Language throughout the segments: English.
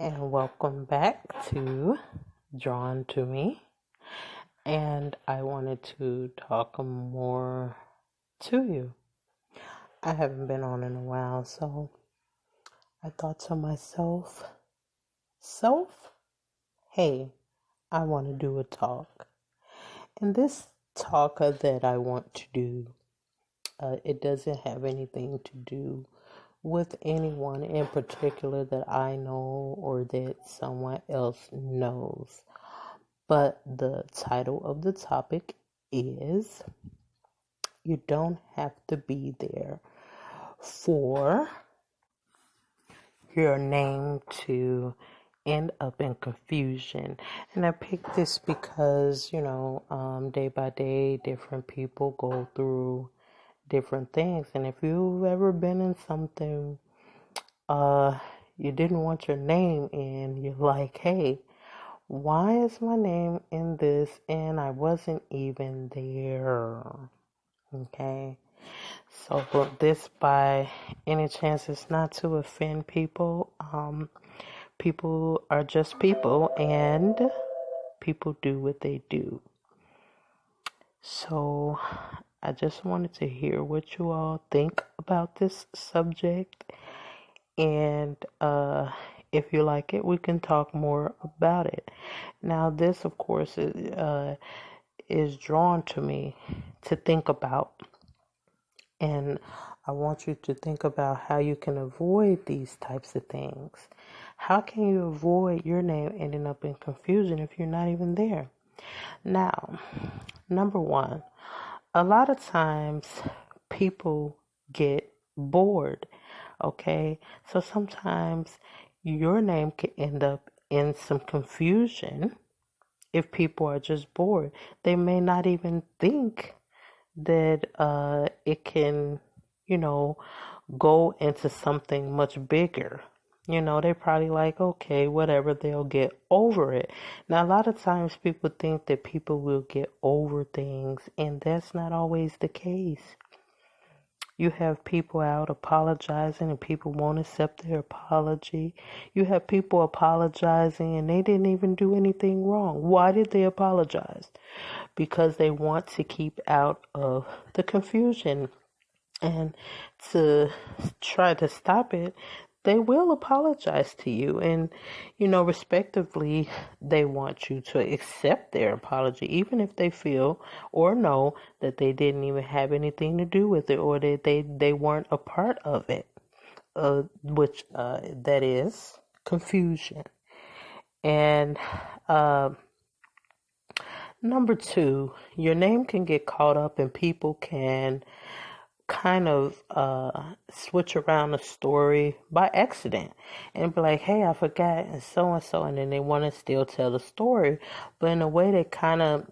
And welcome back to Drawn to Me. And I wanted to talk more to you. I haven't been on in a while, so I thought to myself, hey, I want to do a talk. And this talk that I want to do, it doesn't have anything to do with anyone in particular that I know or that someone else knows. But the title of the topic is You Don't Have to Be There for Your Name to End Up in Confusion. And I picked this because, day by day, different people go through different things. And if you've ever been in something, you didn't want your name in, you're like, hey, why is my name in this and I wasn't even there? Okay. So this by any chance is not to offend people. People are just people and people do what they do. So I just wanted to hear what you all think about this subject. And if you like it, we can talk more about it. Now, this, of course, is drawn to me to think about. And I want you to think about how you can avoid these types of things. How can you avoid your name ending up in confusion if you're not even there? Now, number one, a lot of times people get bored. Okay, so sometimes your name can end up in some confusion if people are just bored. They may not even think that it can, go into something much bigger. They're probably like, okay, whatever, they'll get over it. Now, a lot of times people think that people will get over things, and that's not always the case. You have people out apologizing and people won't accept their apology. You have people apologizing and they didn't even do anything wrong. Why did they apologize? Because they want to keep out of the confusion. And to try to stop it, they will apologize to you. And, respectively, they want you to accept their apology, even if they feel or know that they didn't even have anything to do with it or that they weren't a part of it, which that is confusion. And number two, your name can get caught up and people can kind of switch around the story by accident and be like, hey, I forgot and so, and then they want to still tell the story, but in a way that kind of,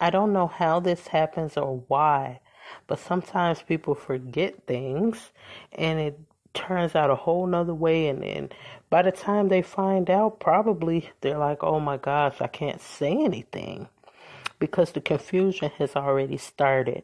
I don't know how this happens or why, but sometimes people forget things and it turns out a whole nother way, and then by the time they find out, probably they're like, oh my gosh, I can't say anything because the confusion has already started.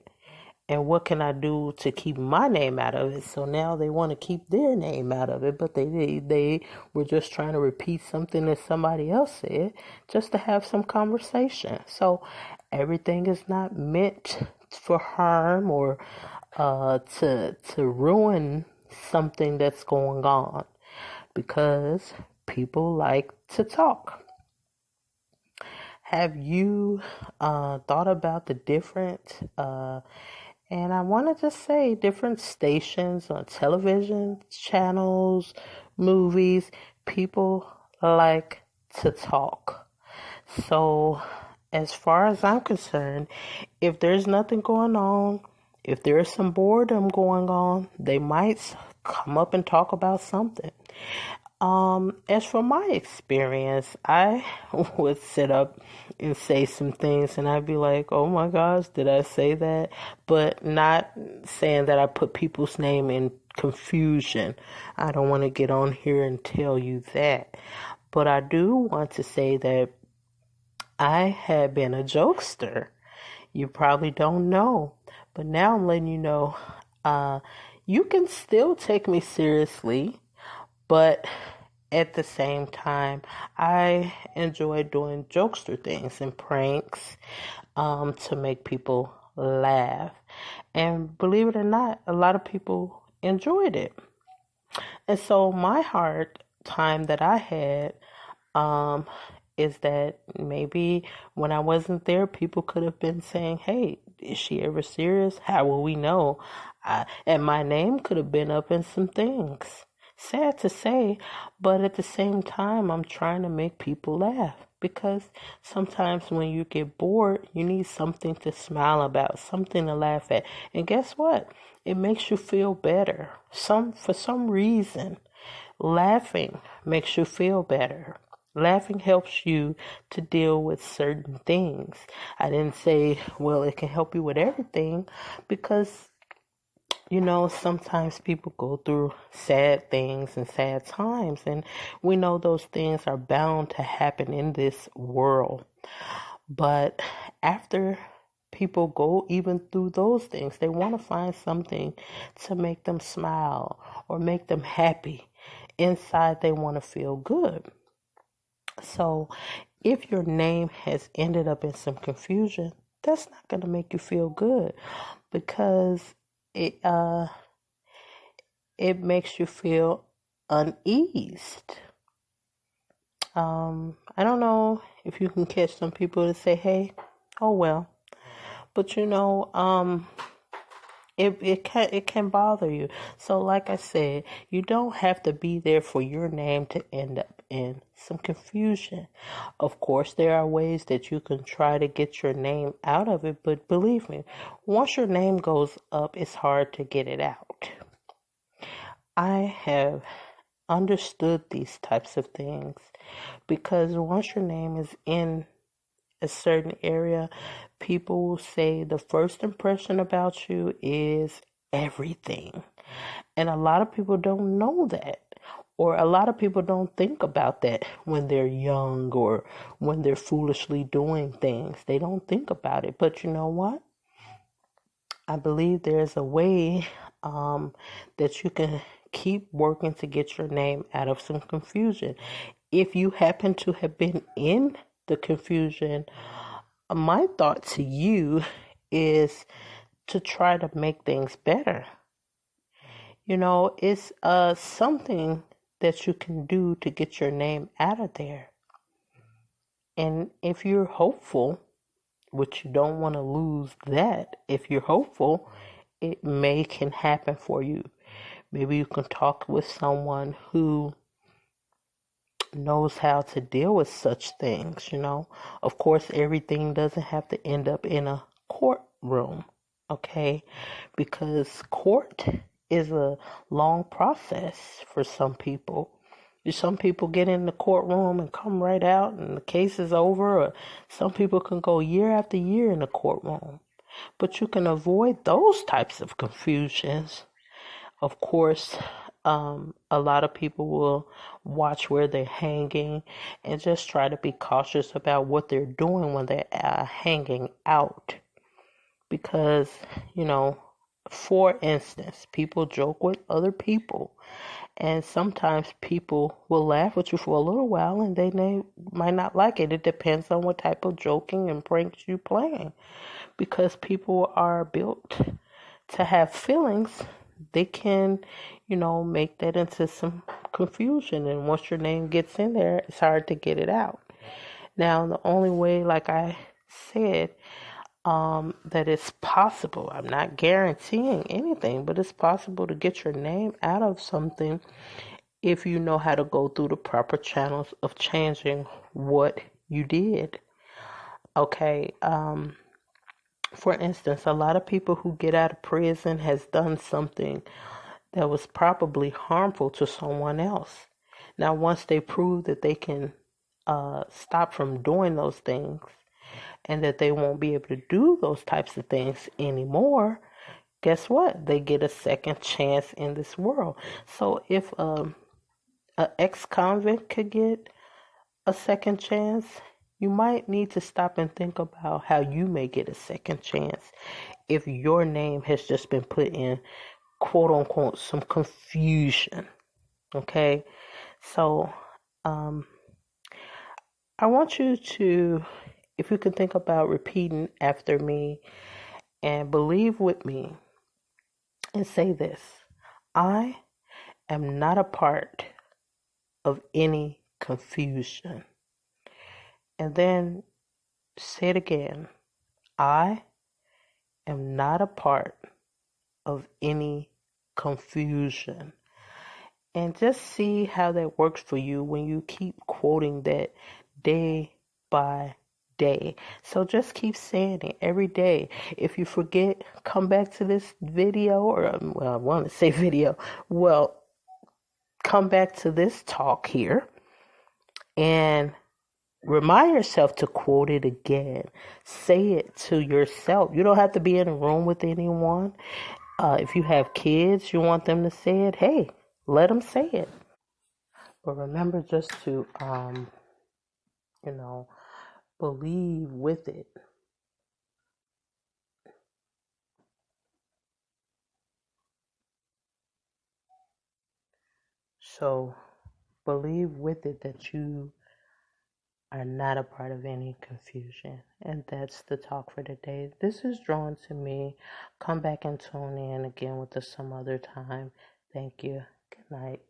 And what can I do to keep my name out of it? So now they want to keep their name out of it, but they were just trying to repeat something that somebody else said just to have some conversation. So everything is not meant for harm or to ruin something that's going on, because people like to talk. Have you thought about the different and I want to just say different stations on television, channels, movies, people like to talk. So as far as I'm concerned, if there's nothing going on, if there's some boredom going on, they might come up and talk about something. As for my experience, I would sit up and say some things and I'd be like, oh my gosh, did I say that? But not saying that I put people's name in confusion. I don't want to get on here and tell you that. But I do want to say that I had been a jokester. You probably don't know, but now I'm letting you know, you can still take me seriously, but at the same time, I enjoy doing jokester things and pranks to make people laugh. And believe it or not, a lot of people enjoyed it. And so my hard time that I had um, is that maybe when I wasn't there, people could have been saying, "Hey, is she ever serious? How will we know?" And my name could have been up in some things. Sad to say, but at the same time, I'm trying to make people laugh because sometimes when you get bored, you need something to smile about, something to laugh at. And guess what? It makes you feel better. For some reason, laughing makes you feel better. Laughing helps you to deal with certain things. I didn't say, well, it can help you with everything because, sometimes people go through sad things and sad times, and we know those things are bound to happen in this world. But after people go even through those things, they want to find something to make them smile or make them happy. Inside, they want to feel good. So if your name has ended up in some confusion, that's not going to make you feel good because it it makes you feel uneased. I don't know if you can catch some people to say, "Hey, oh well," but it can bother you. So like I said, you don't have to be there for your name to end up in some confusion. Of course, there are ways that you can try to get your name out of it, but believe me, once your name goes up, it's hard to get it out. I have understood these types of things because once your name is in a certain area, people will say the first impression about you is everything. And a lot of people don't know that. Or a lot of people don't think about that when they're young or when they're foolishly doing things. They don't think about it. But you know what? I believe there's a way that you can keep working to get your name out of some confusion. If you happen to have been in the confusion, my thought to you is to try to make things better. It's something that you can do to get your name out of there. And if you're hopeful, which you don't want to lose that, if you're hopeful, it can happen for you. Maybe you can talk with someone who knows how to deal with such things. Of course, everything doesn't have to end up in a courtroom, okay? Because court is a long process for some people. Some people get in the courtroom and come right out and the case is over, or some people can go year after year in the courtroom. But you can avoid those types of confusions. Of course, a lot of people will watch where they're hanging and just try to be cautious about what they're doing when they're hanging out. Because, for instance, people joke with other people. And sometimes people will laugh with you for a little while and they might not like it. It depends on what type of joking and pranks you're playing. Because people are built to have feelings, they can, make that into some confusion. And once your name gets in there, it's hard to get it out. Now, the only way, like I said, that it's possible, I'm not guaranteeing anything, but it's possible to get your name out of something if you know how to go through the proper channels of changing what you did. Okay, for instance, a lot of people who get out of prison has done something that was probably harmful to someone else. Now, once they prove that they can stop from doing those things and that they won't be able to do those types of things anymore, guess what? They get a second chance in this world. So if an ex-convict could get a second chance, you might need to stop and think about how you may get a second chance if your name has just been put in, quote unquote, some confusion. Okay? So, um, I want you to, if you can think about repeating after me and believe with me and say this: I am not a part of any confusion. And then say it again: I am not a part of any confusion. And just see how that works for you when you keep quoting that day by day. So just keep saying it every day. If you forget, come back to this video, or, well, I want to say video. Well, come back to this talk here and remind yourself to quote it again. Say it to yourself. You don't have to be in a room with anyone. If you have kids, you want them to say it, hey, let them say it. But remember just to, you know, believe with it. So believe with it that you are not a part of any confusion. And that's the talk for today. This is drawn to me. Come back and tune in again with us some other time. Thank you. Good night.